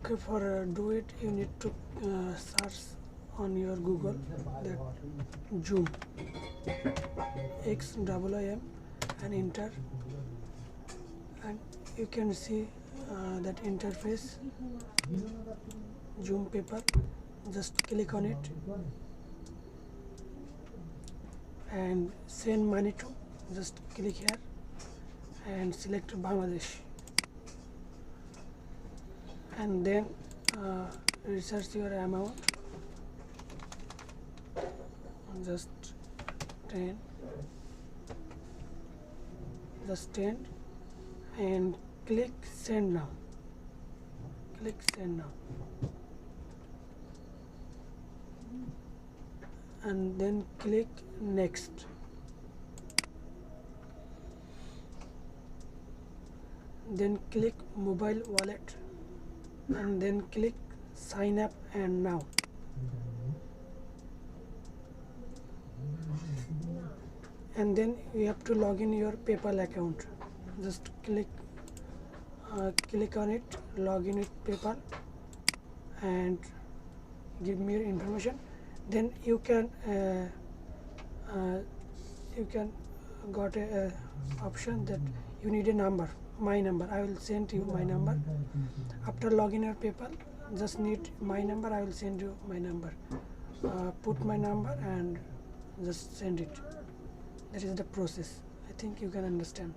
Okay, for do it, you need to search on your Google that Xoom, XOOM, and enter, and you can see that interface, Xoom paper. Just click on it and send money to. Just click here and select Bangladesh, and then research your amount. Just 10, just 10, and click send now. Click send now, and then click next. Then click mobile wallet, and then click sign up and now. And then you have to log in your PayPal account. Just click on it, log in with PayPal, and give me your information. Then you can got a option that you need a number, my number. I will send you my number. After login your PayPal, just need my number. I will send you my number. Put my number and just send it. That is the process. I think you can understand.